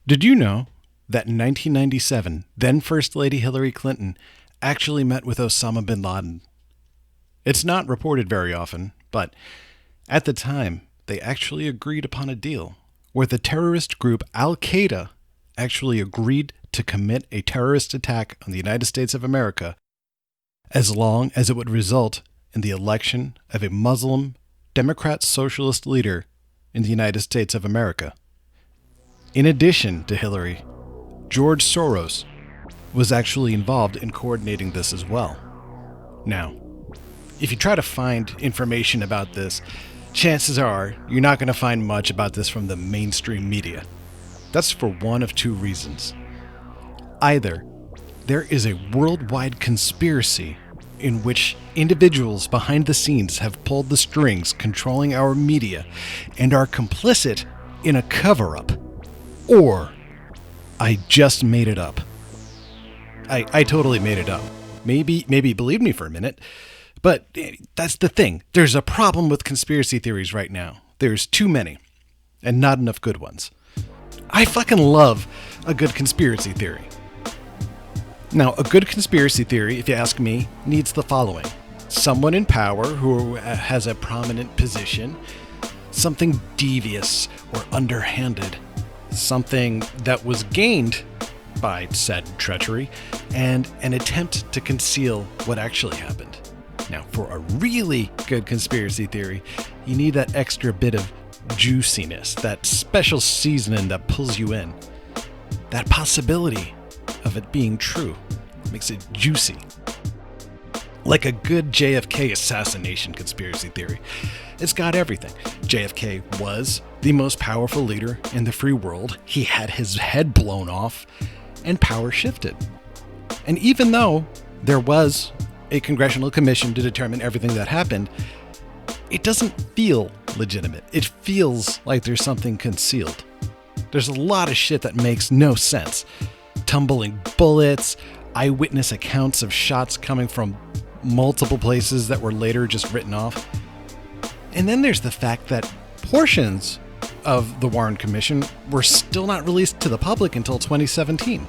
Did you know that in 1997, then First Lady Hillary Clinton actually met with Osama bin Laden? It's not reported very often, but at the time, they actually agreed upon a deal where the terrorist group Al-Qaeda actually agreed to commit a terrorist attack on the United States of America as long as it would result in the election of a Muslim Democrat socialist leader in the United States of America. In addition to Hillary, George Soros was actually involved in coordinating this as well. Now, if you try to find information about this, chances are you're not going to find much about this from the mainstream media. That's for one of two reasons. Either there is a worldwide conspiracy in which individuals behind the scenes have pulled the strings controlling our media and are complicit in a cover-up, or I just made it up. I totally made it up. Maybe believe me for a minute, but that's the thing. There's a problem with conspiracy theories right now. There's too many, and not enough good ones. I fucking love a good conspiracy theory. Now, a good conspiracy theory, if you ask me, needs the following. Someone in power who has a prominent position, something devious or underhanded, something that was gained by said treachery, and an attempt to conceal what actually happened. Now, for a really good conspiracy theory, you need that extra bit of juiciness, that special seasoning that pulls you in. That possibility of it being true makes it juicy. Like a good JFK assassination conspiracy theory. It's got everything. JFK was the most powerful leader in the free world. He had his head blown off, and power shifted. And even though there was a congressional commission to determine everything that happened, it doesn't feel legitimate. It feels like there's something concealed. There's a lot of shit that makes no sense. Tumbling bullets, eyewitness accounts of shots coming from multiple places that were later just written off. And then there's the fact that portions of the Warren Commission were still not released to the public until 2017.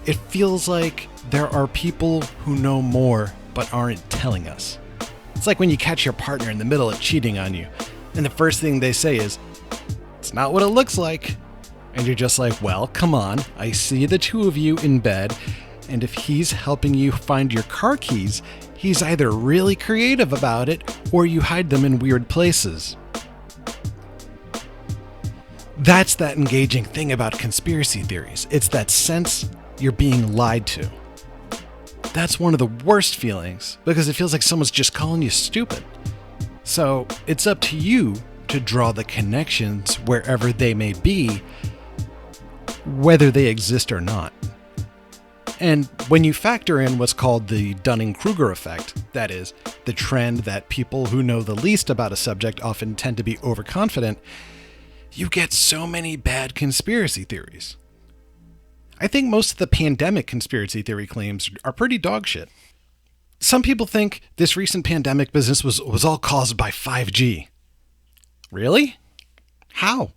It feels like there are people who know more but aren't telling us. It's like when you catch your partner in the middle of cheating on you, and the first thing they say is, "It's not what it looks like." And you're just like, well, come on, I see the two of you in bed, and if he's helping you find your car keys, he's either really creative about it, or you hide them in weird places. That's that engaging thing about conspiracy theories. It's that sense you're being lied to. That's one of the worst feelings, because it feels like someone's just calling you stupid. So it's up to you to draw the connections wherever they may be, whether they exist or not. And when you factor in what's called the Dunning-Kruger effect, that is, the trend that people who know the least about a subject often tend to be overconfident, you get so many bad conspiracy theories. I think most of the pandemic conspiracy theory claims are pretty dogshit. Some people think this recent pandemic business was all caused by 5G. Really? How?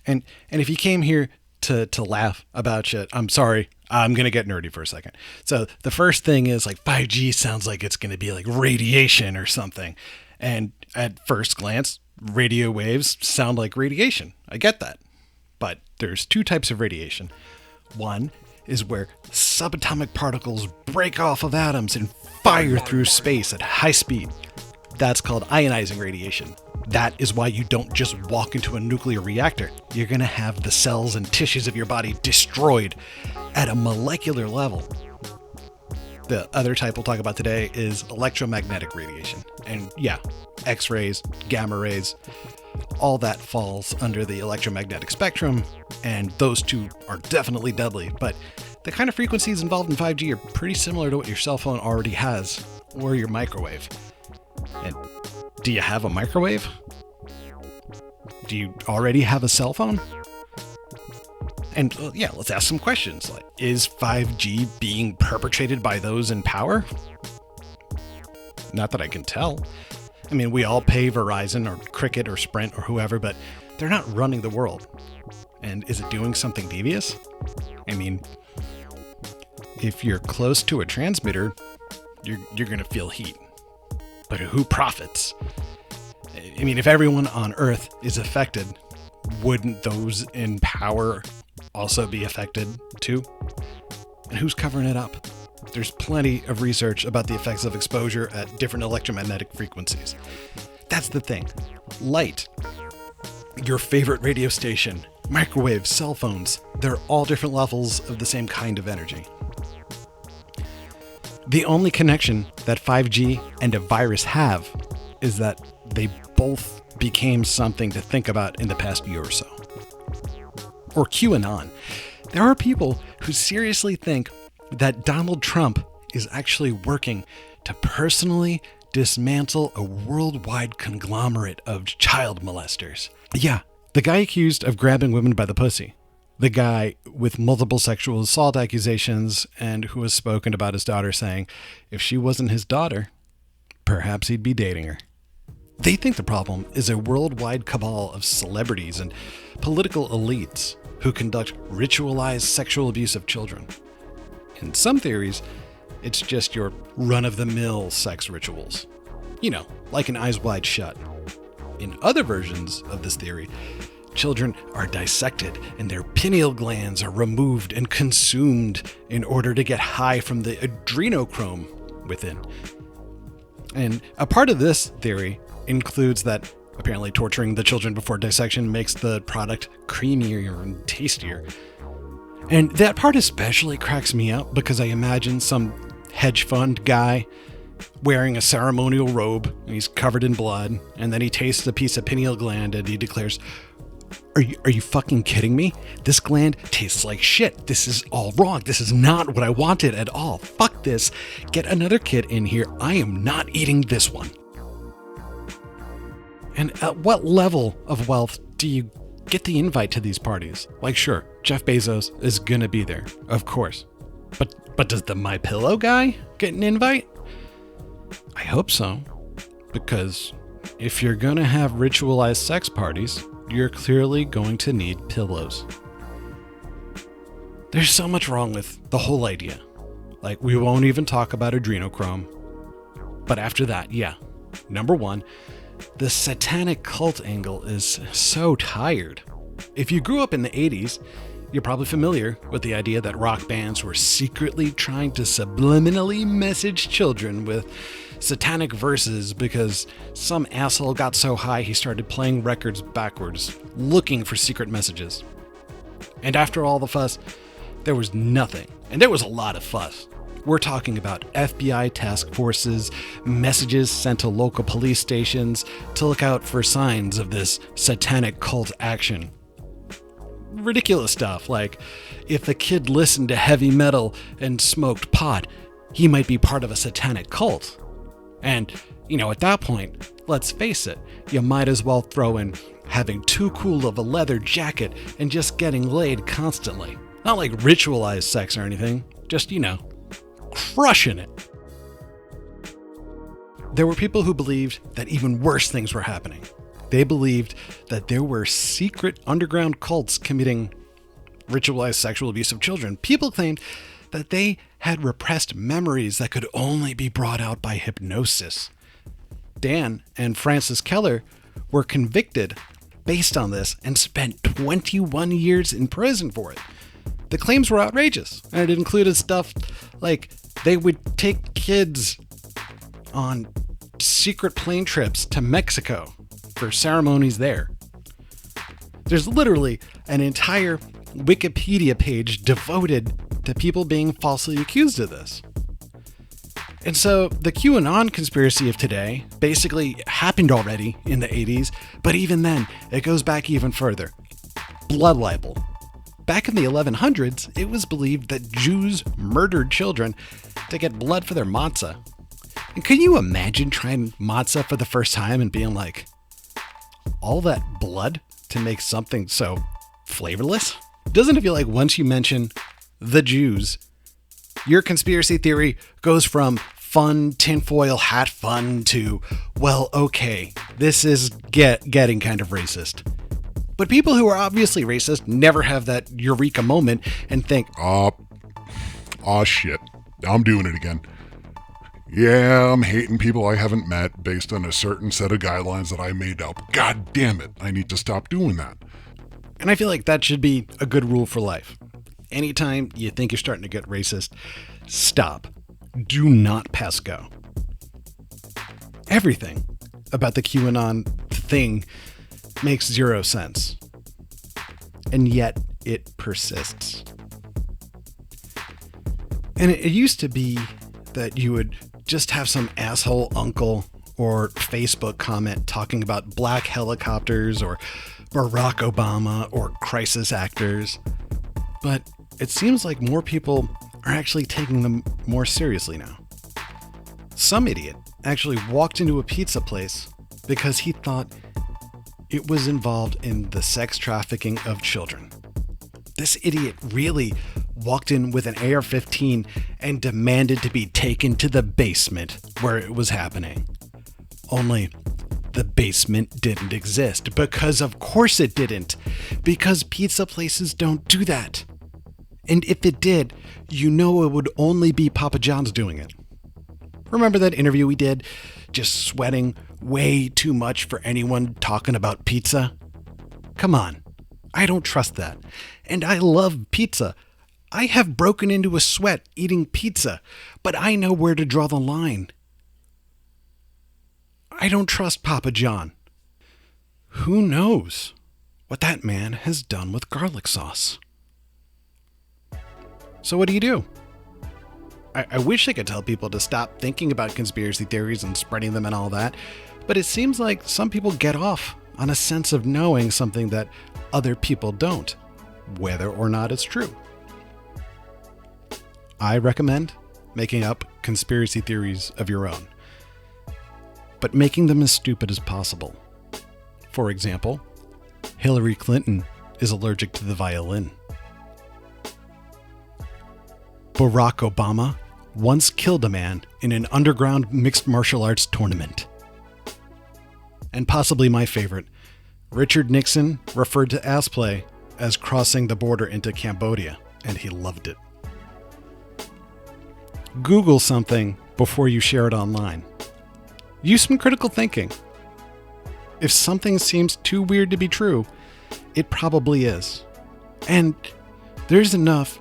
And if you came here to laugh about shit, I'm sorry, I'm going to get nerdy for a second. So the first thing is like 5G sounds like it's going to be like radiation or something. And at first glance, radio waves sound like radiation. I get that. But there's two types of radiation. One is where subatomic particles break off of atoms and fire through space at high speed. That's called ionizing radiation. That is why you don't just walk into a nuclear reactor. You're going to have the cells and tissues of your body destroyed at a molecular level. The other type we'll talk about today is electromagnetic radiation. And yeah, X-rays, gamma rays, all that falls under the electromagnetic spectrum, and those two are definitely deadly. But the kind of frequencies involved in 5G are pretty similar to what your cell phone already has, or your microwave. And do you have a microwave? Do you already have a cell phone? And yeah, let's ask some questions like, is 5G being perpetrated by those in power? Not that I can tell. I mean, we all pay Verizon or Cricket or Sprint or whoever, but they're not running the world. And is it doing something devious? I mean, if you're close to a transmitter, you're going to feel heat. But who profits? I mean, if everyone on Earth is affected, wouldn't those in power also be affected too? And who's covering it up? There's plenty of research about the effects of exposure at different electromagnetic frequencies. That's the thing. Light, your favorite radio station, microwaves, cell phones, they're all different levels of the same kind of energy. The only connection that 5G and a virus have is that they both became something to think about in the past year or so. Or QAnon. There are people who seriously think that Donald Trump is actually working to personally dismantle a worldwide conglomerate of child molesters. Yeah, the guy accused of grabbing women by the pussy. The guy with multiple sexual assault accusations and who has spoken about his daughter saying, if she wasn't his daughter, perhaps he'd be dating her. They think the problem is a worldwide cabal of celebrities and political elites who conduct ritualized sexual abuse of children. In some theories, it's just your run-of-the-mill sex rituals. You know, like an Eyes Wide Shut. In other versions of this theory, children are dissected and their pineal glands are removed and consumed in order to get high from the adrenochrome within. And a part of this theory includes that apparently torturing the children before dissection makes the product creamier and tastier. And that part especially cracks me up because I imagine some hedge fund guy wearing a ceremonial robe, and he's covered in blood, and then he tastes a piece of pineal gland and he declares, Are you fucking kidding me? This gland tastes like shit. This is all wrong. This is not what I wanted at all. Fuck this. Get another kid in here. I am not eating this one. And at what level of wealth do you get the invite to these parties? Like, sure, Jeff Bezos is gonna be there, of course. But does the MyPillow guy get an invite? I hope so. Because if you're gonna have ritualized sex parties, you're clearly going to need pillows. There's so much wrong with the whole idea. Like, we won't even talk about adrenochrome. But after that, yeah. Number one, the satanic cult angle is so tired. If you grew up in the 80s, you're probably familiar with the idea that rock bands were secretly trying to subliminally message children with satanic verses because some asshole got so high he started playing records backwards, looking for secret messages. And after all the fuss, there was nothing. And there was a lot of fuss. We're talking about FBI task forces, messages sent to local police stations to look out for signs of this satanic cult action. Ridiculous stuff like, if a kid listened to heavy metal and smoked pot, he might be part of a satanic cult. And, at that point, let's face it, you might as well throw in having too cool of a leather jacket and just getting laid constantly. Not like ritualized sex or anything, just, crushing it. There were people who believed that even worse things were happening. They believed that there were secret underground cults committing ritualized sexual abuse of children. People claimed that they had repressed memories that could only be brought out by hypnosis. Dan and Frances Keller were convicted based on this and spent 21 years in prison for it. The claims were outrageous, and it included stuff like they would take kids on secret plane trips to Mexico for ceremonies there. There's literally an entire Wikipedia page devoted to people being falsely accused of this. And so the QAnon conspiracy of today basically happened already in the 80s, but even then, it goes back even further. Blood libel. Back in the 1100s, it was believed that Jews murdered children to get blood for their matzah. And can you imagine trying matzah for the first time and being like, all that blood to make something so flavorless? Doesn't it feel like once you mention the Jews, your conspiracy theory goes from fun tinfoil hat fun to, well, okay, this is getting kind of racist. But people who are obviously racist never have that eureka moment and think, shit, I'm doing it again. Yeah, I'm hating people I haven't met based on a certain set of guidelines that I made up. God damn it, I need to stop doing that. and I feel like that should be a good rule for life. Anytime you think you're starting to get racist, stop. Do not pass go. Everything about the QAnon thing makes zero sense. And yet it persists. And it used to be that you would just have some asshole uncle or Facebook comment talking about black helicopters or Barack Obama or crisis actors. But it seems like more people are actually taking them more seriously now. Some idiot actually walked into a pizza place because he thought it was involved in the sex trafficking of children. This idiot really walked in with an AR-15 and demanded to be taken to the basement where it was happening. Only the basement didn't exist, because of course it didn't, because pizza places don't do that. And if it did, you know it would only be Papa John's doing it. Remember that interview we did, just sweating way too much for anyone talking about pizza? Come on, I don't trust that. And I love pizza. I have broken into a sweat eating pizza, but I know where to draw the line. I don't trust Papa John. Who knows what that man has done with garlic sauce? So what do? I wish I could tell people to stop thinking about conspiracy theories and spreading them and all that, but it seems like some people get off on a sense of knowing something that other people don't, whether or not it's true. I recommend making up conspiracy theories of your own, but making them as stupid as possible. For example, Hillary Clinton is allergic to the violin. Barack Obama once killed a man in an underground mixed martial arts tournament. And possibly my favorite, Richard Nixon referred to ass play as crossing the border into Cambodia, and he loved it. Google something before you share it online. Use some critical thinking. If something seems too weird to be true, it probably is. And there's enough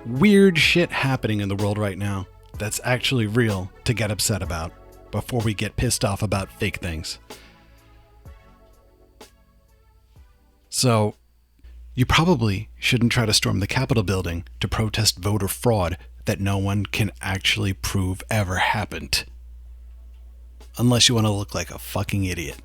weird shit happening in the world right now that's actually real to get upset about before we get pissed off about fake things. So, you probably shouldn't try to storm the Capitol building to protest voter fraud that no one can actually prove ever happened. Unless you want to look like a fucking idiot.